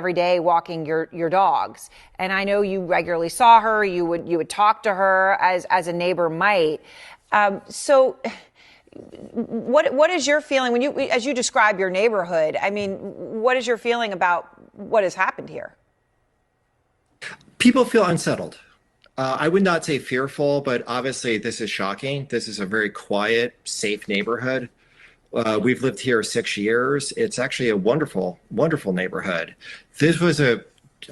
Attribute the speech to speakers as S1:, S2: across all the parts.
S1: every day walking your dogs. And I know you regularly saw her. You would talk to her as a neighbor might. So what is your feeling as you describe your neighborhood? I mean, what is your feeling about what has happened here?
S2: People feel unsettled. I would not say fearful, but obviously this is shocking. This is a very quiet, safe neighborhood. We've lived here 6 years. It's actually a wonderful, wonderful neighborhood. This was a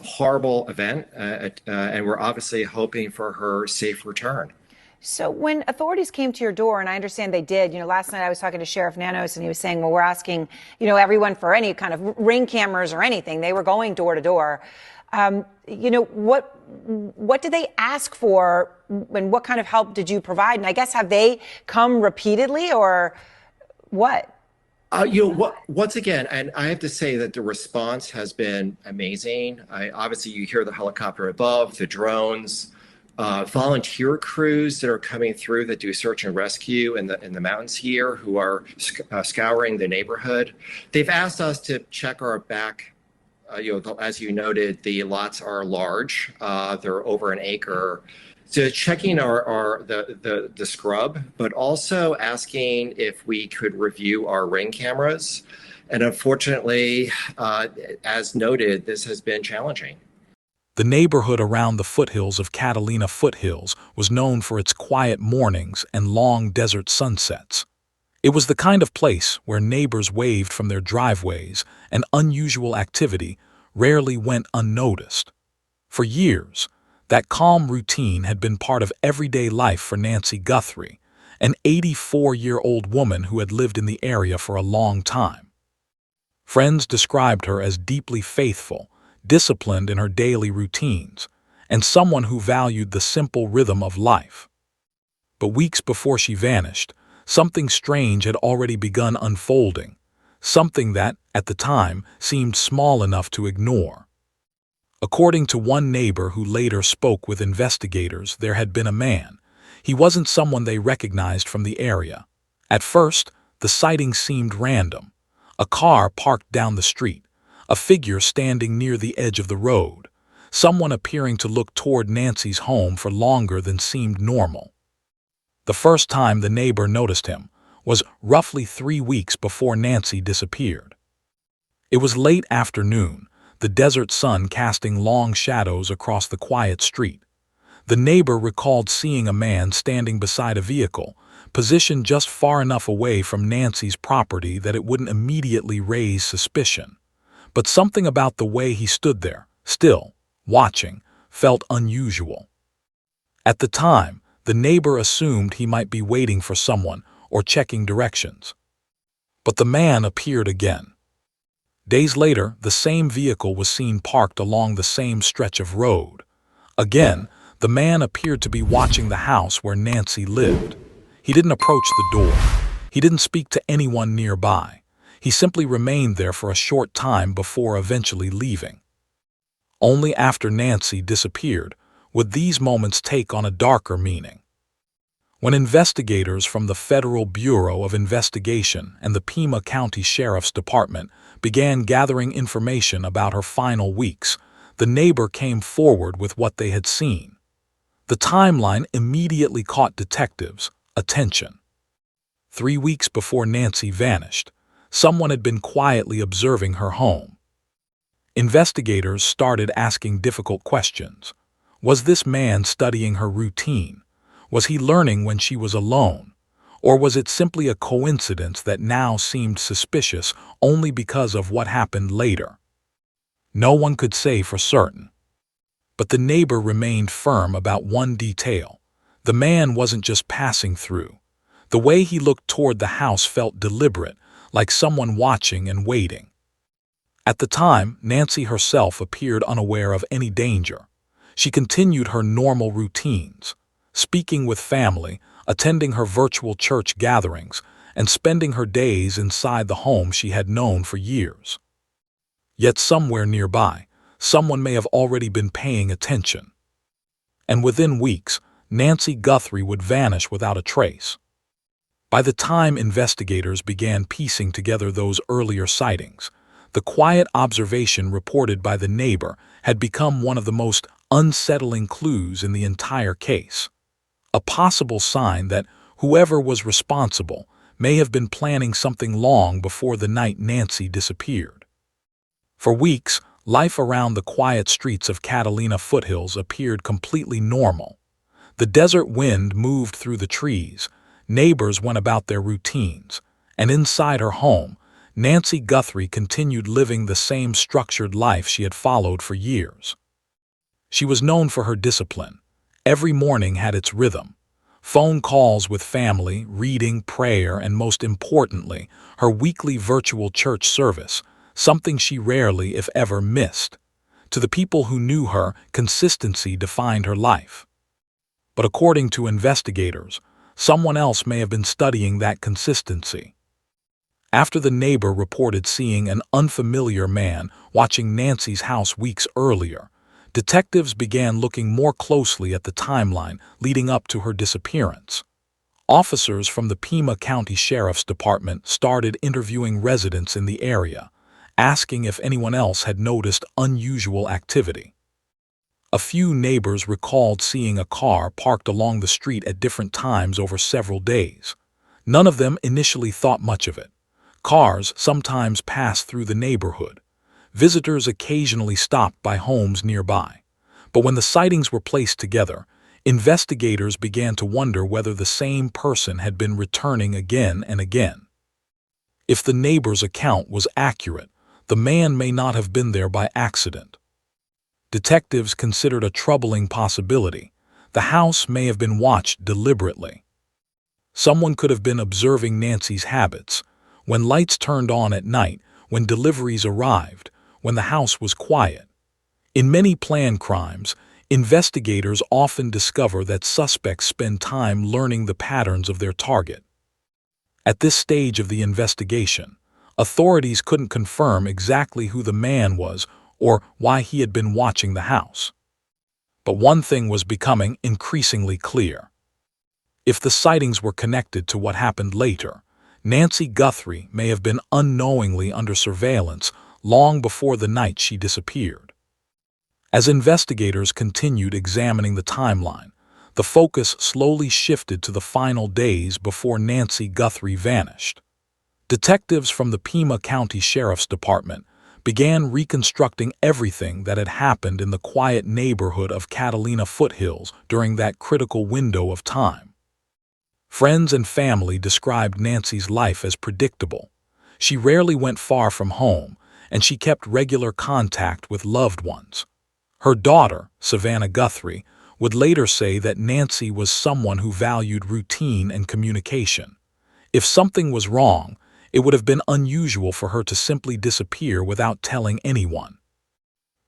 S2: horrible event, and we're obviously hoping for her safe return.
S1: So when authorities came to your door, and I understand they did, last night I was talking to Sheriff Nanos and he was saying, well, we're asking, everyone for any kind of ring cameras or anything. They were going door to door. What did they ask for and what kind of help did you provide? And I guess, have they come repeatedly or what?
S2: Once again, and I have to say that the response has been amazing. Obviously, you hear the helicopter above, the drones, volunteer crews that are coming through that do search and rescue in the mountains here, who are scouring the neighborhood. They've asked us to check our back. As you noted, the lots are large. They're over an acre. So checking our the scrub, but also asking if we could review our ring cameras. And unfortunately, as noted, this has been challenging.
S3: The neighborhood around the foothills of Catalina Foothills was known for its quiet mornings and long desert sunsets. It was the kind of place where neighbors waved from their driveways and unusual activity rarely went unnoticed. For years, that calm routine had been part of everyday life for Nancy Guthrie, an 84-year-old woman who had lived in the area for a long time. Friends described her as deeply faithful, disciplined in her daily routines, and someone who valued the simple rhythm of life. But weeks before she vanished, something strange had already begun unfolding, something that, at the time, seemed small enough to ignore. According to one neighbor who later spoke with investigators, there had been a man. He wasn't someone they recognized from the area. At first, the sighting seemed random. A car parked down the street, a figure standing near the edge of the road, someone appearing to look toward Nancy's home for longer than seemed normal. The first time the neighbor noticed him was roughly 3 weeks before Nancy disappeared. It was late afternoon, the desert sun casting long shadows across the quiet street. The neighbor recalled seeing a man standing beside a vehicle, positioned just far enough away from Nancy's property that it wouldn't immediately raise suspicion. But something about the way he stood there, still, watching, felt unusual. At the time, the neighbor assumed he might be waiting for someone or checking directions. But the man appeared again. Days later, the same vehicle was seen parked along the same stretch of road. Again, the man appeared to be watching the house where Nancy lived. He didn't approach the door. He didn't speak to anyone nearby. He simply remained there for a short time before eventually leaving. Only after Nancy disappeared would these moments take on a darker meaning. When investigators from the Federal Bureau of Investigation and the Pima County Sheriff's Department began gathering information about her final weeks, the neighbor came forward with what they had seen. The timeline immediately caught detectives' attention. 3 weeks before Nancy vanished, someone had been quietly observing her home. Investigators started asking difficult questions. Was this man studying her routine? Was he learning when she was alone? Or was it simply a coincidence that now seemed suspicious only because of what happened later? No one could say for certain. But the neighbor remained firm about one detail. The man wasn't just passing through. The way he looked toward the house felt deliberate, like someone watching and waiting. At the time, Nancy herself appeared unaware of any danger. She continued her normal routines, speaking with family, attending her virtual church gatherings, and spending her days inside the home she had known for years. Yet somewhere nearby, someone may have already been paying attention. And within weeks, Nancy Guthrie would vanish without a trace. By the time investigators began piecing together those earlier sightings, The quiet observation reported by the neighbor had become one of the most unsettling clues in the entire case. A possible sign that whoever was responsible may have been planning something long before the night Nancy disappeared. For weeks, life around the quiet streets of Catalina foothills appeared completely normal. The desert wind moved through the trees, neighbors went about their routines, and inside her home, Nancy Guthrie continued living the same structured life she had followed for years. She was known for her discipline. Every morning had its rhythm. Phone calls with family, reading, prayer, and most importantly, her weekly virtual church service, something she rarely, if ever, missed. To the people who knew her, consistency defined her life. But according to investigators, someone else may have been studying that consistency. After the neighbor reported seeing an unfamiliar man watching Nancy's house weeks earlier, detectives began looking more closely at the timeline leading up to her disappearance. Officers from the Pima County Sheriff's Department started interviewing residents in the area, asking if anyone else had noticed unusual activity. A few neighbors recalled seeing a car parked along the street at different times over several days. None of them initially thought much of it. Cars sometimes passed through the neighborhood. Visitors occasionally stopped by homes nearby. But when the sightings were placed together, investigators began to wonder whether the same person had been returning again and again. If the neighbor's account was accurate, the man may not have been there by accident. Detectives considered a troubling possibility. The house may have been watched deliberately. Someone could have been observing Nancy's habits, when lights turned on at night, when deliveries arrived, when the house was quiet. In many planned crimes, investigators often discover that suspects spend time learning the patterns of their target. At this stage of the investigation, authorities couldn't confirm exactly who the man was or why he had been watching the house. But one thing was becoming increasingly clear. If the sightings were connected to what happened later, Nancy Guthrie may have been unknowingly under surveillance long before the night she disappeared. As investigators continued examining the timeline, the focus slowly shifted to the final days before Nancy Guthrie vanished. Detectives from the Pima County Sheriff's Department began reconstructing everything that had happened in the quiet neighborhood of Catalina foothills during that critical window of time. Friends and family described Nancy's life as predictable. She rarely went far from home, and she kept regular contact with loved ones. Her daughter, Savannah Guthrie, would later say that Nancy was someone who valued routine and communication. If something was wrong, it would have been unusual for her to simply disappear without telling anyone.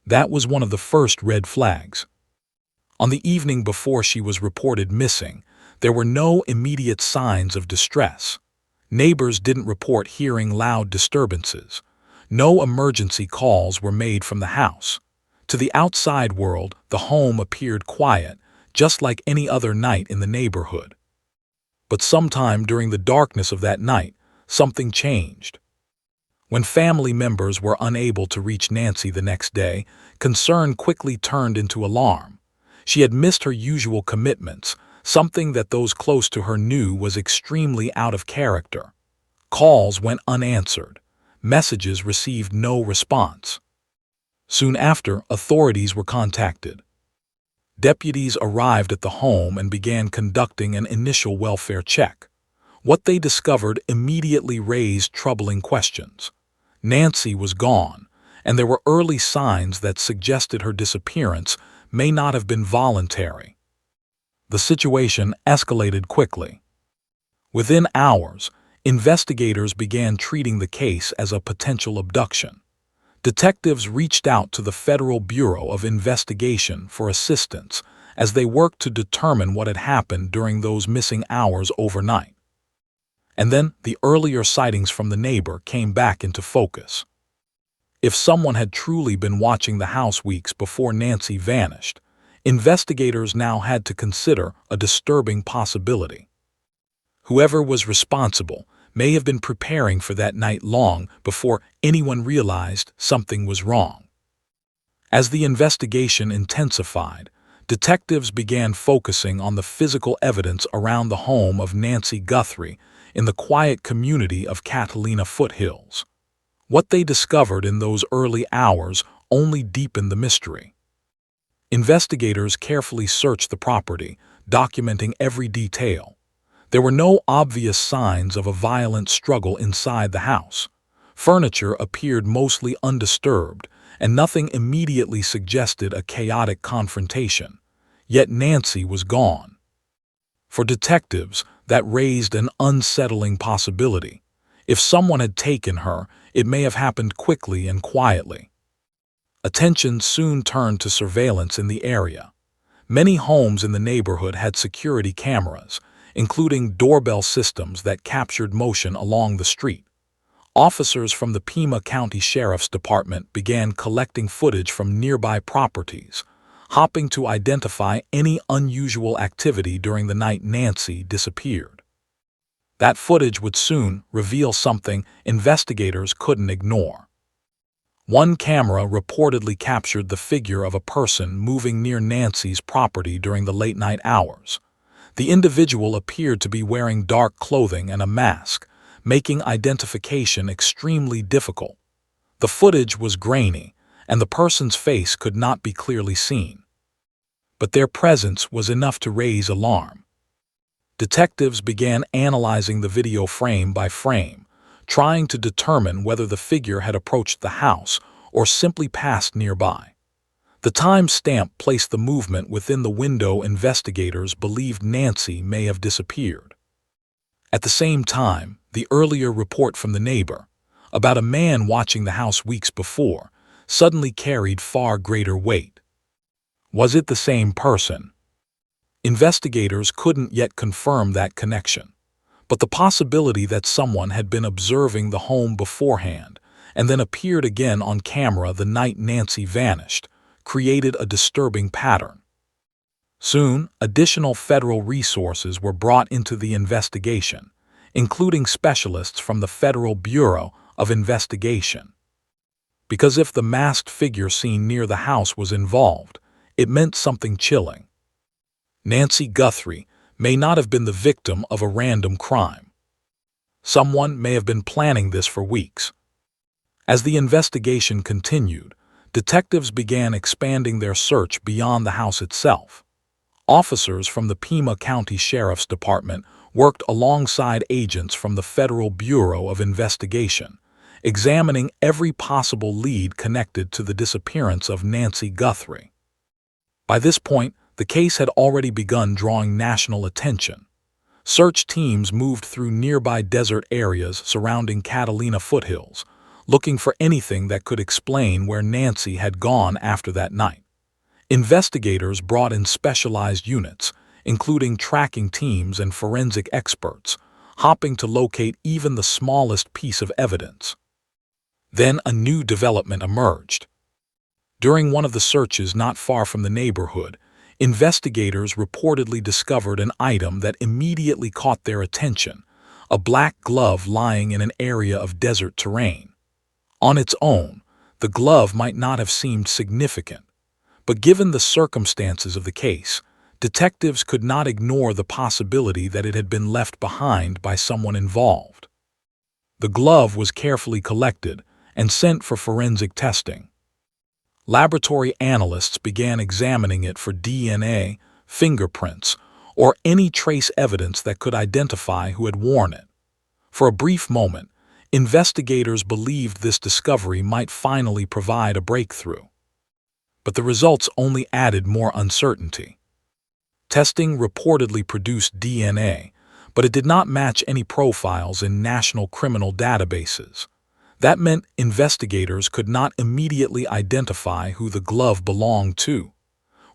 S3: That was one of the first red flags. On the evening before she was reported missing, there were no immediate signs of distress. Neighbors didn't report hearing loud disturbances. No emergency calls were made from the house. To the outside world, the home appeared quiet, just like any other night in the neighborhood. But sometime during the darkness of that night, something changed. When family members were unable to reach Nancy the next day, concern quickly turned into alarm. She had missed her usual commitments, something that those close to her knew was extremely out of character. Calls went unanswered. Messages received no response. Soon after, authorities were contacted. Deputies arrived at the home and began conducting an initial welfare check. What they discovered immediately raised troubling questions. Nancy was gone, and there were early signs that suggested her disappearance may not have been voluntary. The situation escalated quickly. Within hours, investigators began treating the case as a potential abduction. Detectives reached out to the Federal Bureau of Investigation for assistance as they worked to determine what had happened during those missing hours overnight. And then the earlier sightings from the neighbor came back into focus. If someone had truly been watching the house weeks before Nancy vanished, investigators now had to consider a disturbing possibility. Whoever was responsible may have been preparing for that night long before anyone realized something was wrong. As the investigation intensified, detectives began focusing on the physical evidence around the home of Nancy Guthrie in the quiet community of Catalina Foothills. What they discovered in those early hours only deepened the mystery. Investigators carefully searched the property, documenting every detail. There were no obvious signs of a violent struggle inside the house. Furniture appeared mostly undisturbed, and nothing immediately suggested a chaotic confrontation. Yet Nancy was gone. For detectives, that raised an unsettling possibility. If someone had taken her, it may have happened quickly and quietly. Attention soon turned to surveillance in the area. Many homes in the neighborhood had security cameras, including doorbell systems that captured motion along the street. Officers from the Pima County Sheriff's Department began collecting footage from nearby properties, hoping to identify any unusual activity during the night Nancy disappeared. That footage would soon reveal something investigators couldn't ignore. One camera reportedly captured the figure of a person moving near Nancy's property during the late-night hours. The individual appeared to be wearing dark clothing and a mask, making identification extremely difficult. The footage was grainy, and the person's face could not be clearly seen. But their presence was enough to raise alarm. Detectives began analyzing the video frame by frame, trying to determine whether the figure had approached the house or simply passed nearby. The time stamp placed the movement within the window investigators believed Nancy may have disappeared. At the same time, the earlier report from the neighbor, about a man watching the house weeks before, suddenly carried far greater weight. Was it the same person? Investigators couldn't yet confirm that connection, but the possibility that someone had been observing the home beforehand and then appeared again on camera the night Nancy vanished created a disturbing pattern. Soon, additional federal resources were brought into the investigation, including specialists from the Federal Bureau of Investigation. Because if the masked figure seen near the house was involved, it meant something chilling. Nancy Guthrie may not have been the victim of a random crime. Someone may have been planning this for weeks. As the investigation continued, detectives began expanding their search beyond the house itself. Officers from the Pima County Sheriff's Department worked alongside agents from the Federal Bureau of Investigation, examining every possible lead connected to the disappearance of Nancy Guthrie. By this point, the case had already begun drawing national attention. Search teams moved through nearby desert areas surrounding Catalina Foothills, looking for anything that could explain where Nancy had gone after that night. Investigators brought in specialized units, including tracking teams and forensic experts, hoping to locate even the smallest piece of evidence. Then a new development emerged. During one of the searches not far from the neighborhood, investigators reportedly discovered an item that immediately caught their attention, a black glove lying in an area of desert terrain. On its own, the glove might not have seemed significant, but given the circumstances of the case, detectives could not ignore the possibility that it had been left behind by someone involved. The glove was carefully collected and sent for forensic testing. Laboratory analysts began examining it for DNA, fingerprints, or any trace evidence that could identify who had worn it. For a brief moment, investigators believed this discovery might finally provide a breakthrough. But the results only added more uncertainty. Testing reportedly produced DNA, but it did not match any profiles in national criminal databases. That meant investigators could not immediately identify who the glove belonged to.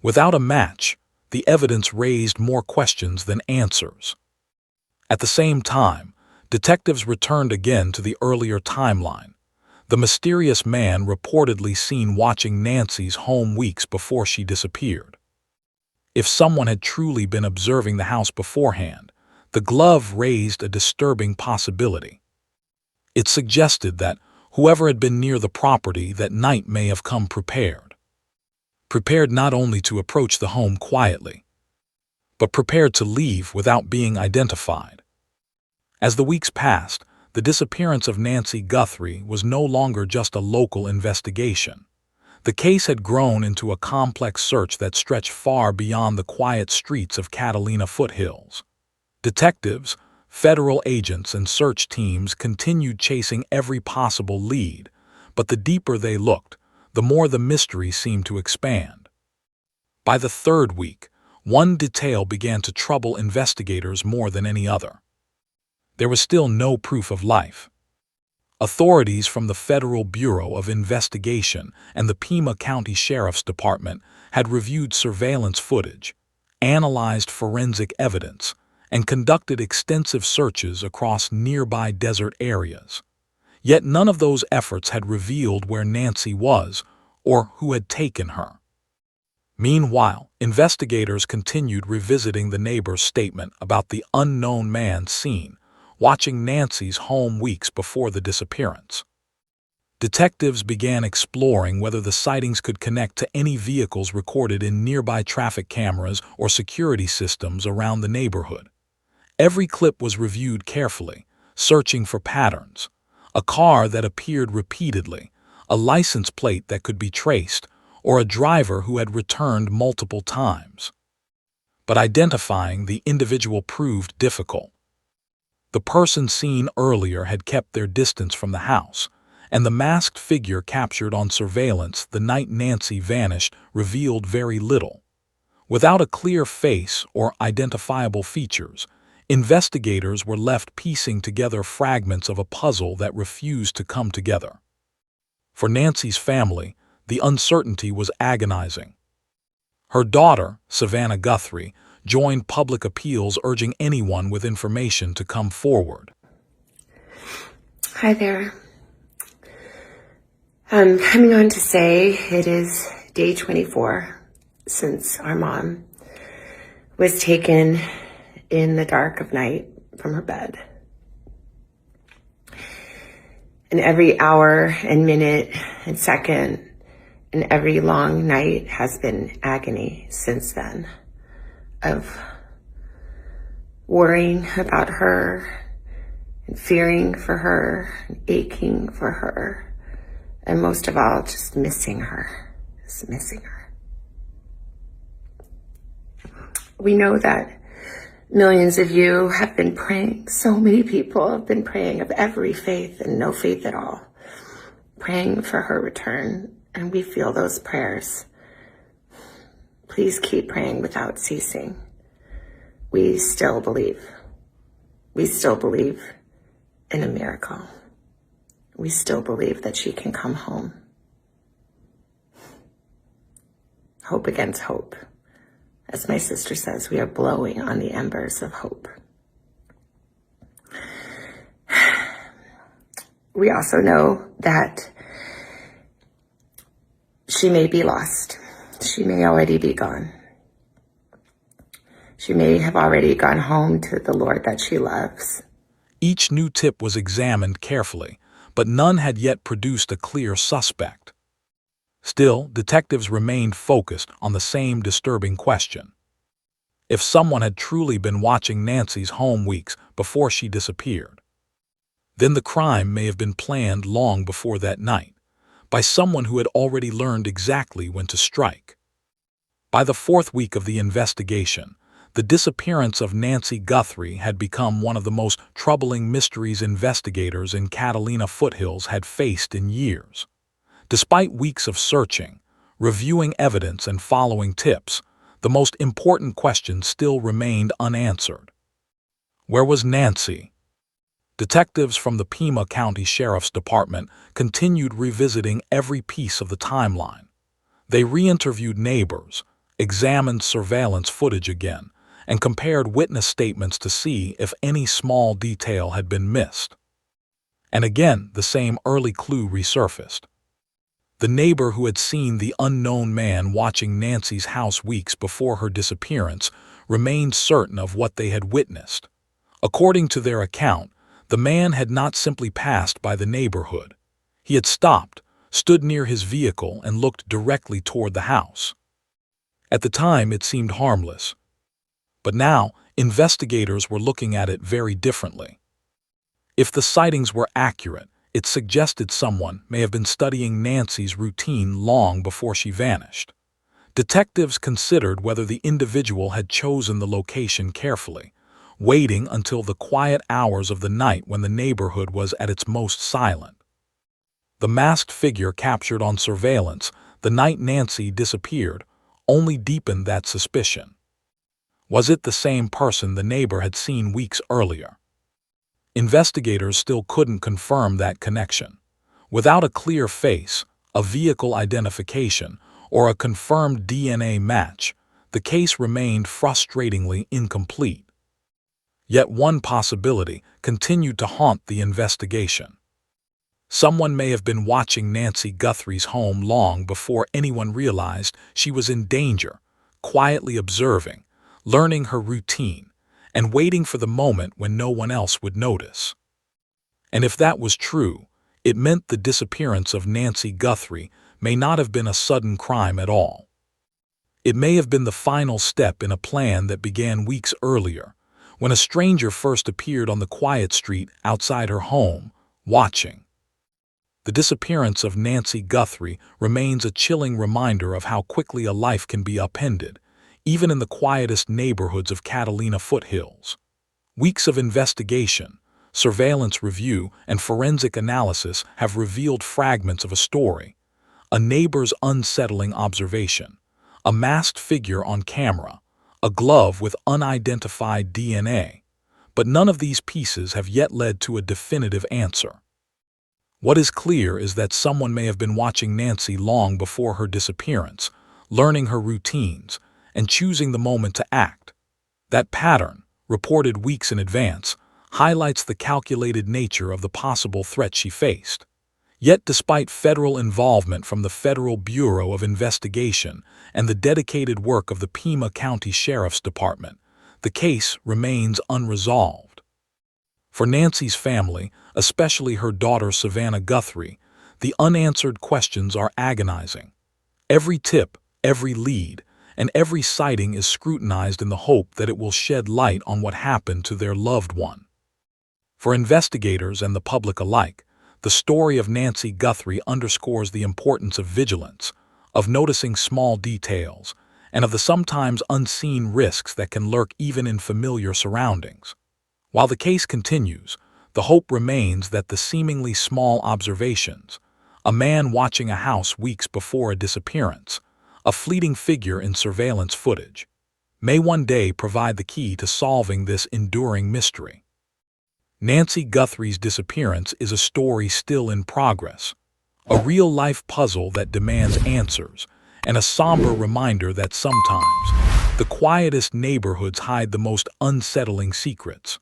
S3: Without a match, the evidence raised more questions than answers. At the same time, detectives returned again to the earlier timeline. The mysterious man reportedly seen watching Nancy's home weeks before she disappeared. If someone had truly been observing the house beforehand, The glove raised a disturbing possibility. It suggested that whoever had been near the property that night may have come prepared. Prepared not only to approach the home quietly, but prepared to leave without being identified. As the weeks passed, the disappearance of Nancy Guthrie was no longer just a local investigation. The case had grown into a complex search that stretched far beyond the quiet streets of Catalina foothills. Detectives, federal agents, and search teams continued chasing every possible lead, but the deeper they looked, the more the mystery seemed to expand. By the third week, one detail began to trouble investigators more than any other. There was still no proof of life. Authorities from the Federal Bureau of Investigation and the Pima County Sheriff's Department had reviewed surveillance footage, analyzed forensic evidence, and conducted extensive searches across nearby desert areas. Yet none of those efforts had revealed where Nancy was or who had taken her. Meanwhile, investigators continued revisiting the neighbor's statement about the unknown man seen watching Nancy's home weeks before the disappearance. Detectives began exploring whether the sightings could connect to any vehicles recorded in nearby traffic cameras or security systems around the neighborhood. Every clip was reviewed carefully, searching for patterns: a car that appeared repeatedly, a license plate that could be traced, or a driver who had returned multiple times. But identifying the individual proved difficult. The person seen earlier had kept their distance from the house, and the masked figure captured on surveillance the night Nancy vanished revealed very little. Without a clear face or identifiable features, investigators were left piecing together fragments of a puzzle that refused to come together. For Nancy's family, the uncertainty was agonizing. Her daughter, Savannah Guthrie, joined public appeals urging anyone with information to come forward.
S4: Hi there. I'm coming on to say it is day 24 since our mom was taken in the dark of night from her bed. And every hour and minute and second and every long night has been agony since then, of worrying about her and fearing for her and aching for her, and most of all, just missing her, We know that millions of you have been praying. So many people have been praying, of every faith and no faith at all, praying for her return, and we feel those prayers. Please keep praying without ceasing. We still believe. We still believe in a miracle. We still believe that she can come home. Hope against hope. As my sister says, we are blowing on the embers of hope. We also know that she may be lost. She may already be gone. She may have already gone home to the Lord that she loves.
S3: Each new tip was examined carefully, but none had yet produced a clear suspect. Still, detectives remained focused on the same disturbing question. If someone had truly been watching Nancy's home weeks before she disappeared, then the crime may have been planned long before that night, by someone who had already learned exactly when to strike. By the fourth week of the investigation, the disappearance of Nancy Guthrie had become one of the most troubling mysteries investigators in Catalina foothills had faced in years. Despite weeks of searching, reviewing evidence, and following tips, the most important question still remained unanswered. Where was Nancy? Detectives from the Pima County Sheriff's Department continued revisiting every piece of the timeline. They re-interviewed neighbors, examined surveillance footage again, and compared witness statements to see if any small detail had been missed. And again, the same early clue resurfaced. The neighbor who had seen the unknown man watching Nancy's house weeks before her disappearance remained certain of what they had witnessed: According to their account, the man had not simply passed by the neighborhood. He had stopped, stood near his vehicle, and looked directly toward the house. At the time, it seemed harmless. But now, investigators were looking at it very differently. If the sightings were accurate, it suggested someone may have been studying Nancy's routine long before she vanished. Detectives considered whether the individual had chosen the location carefully, waiting until the quiet hours of the night when the neighborhood was at its most silent. The masked figure captured on surveillance the night Nancy disappeared only deepened that suspicion. Was it the same person the neighbor had seen weeks earlier? Investigators still couldn't confirm that connection. Without a clear face, a vehicle identification, or a confirmed DNA match, the case remained frustratingly incomplete. Yet one possibility continued to haunt the investigation. Someone may have been watching Nancy Guthrie's home long before anyone realized she was in danger, quietly observing, learning her routine, and waiting for the moment when no one else would notice. And if that was true, it meant the disappearance of Nancy Guthrie may not have been a sudden crime at all. It may have been the final step in a plan that began weeks earlier, when a stranger first appeared on the quiet street outside her home, watching. The disappearance of Nancy Guthrie remains a chilling reminder of how quickly a life can be upended, even in the quietest neighborhoods of Catalina foothills. Weeks of investigation, surveillance review, and forensic analysis have revealed fragments of a story: a neighbor's unsettling observation, a masked figure on camera, a glove with unidentified DNA. But none of these pieces have yet led to a definitive answer. What is clear is that someone may have been watching Nancy long before her disappearance, learning her routines, and choosing the moment to act. That pattern, reported weeks in advance, highlights the calculated nature of the possible threat she faced. Yet despite federal involvement from the Federal Bureau of Investigation and the dedicated work of the Pima County Sheriff's Department, the case remains unresolved. For Nancy's family, especially her daughter Savannah Guthrie, the unanswered questions are agonizing. Every tip, every lead, and every sighting is scrutinized in the hope that it will shed light on what happened to their loved one. For investigators and the public alike, the story of Nancy Guthrie underscores the importance of vigilance, of noticing small details, and of the sometimes unseen risks that can lurk even in familiar surroundings. While the case continues, the hope remains that the seemingly small observations, a man watching a house weeks before a disappearance, a fleeting figure in surveillance footage, may one day provide the key to solving this enduring mystery. Nancy Guthrie's disappearance is a story still in progress, a real-life puzzle that demands answers, and a somber reminder that sometimes the quietest neighborhoods hide the most unsettling secrets.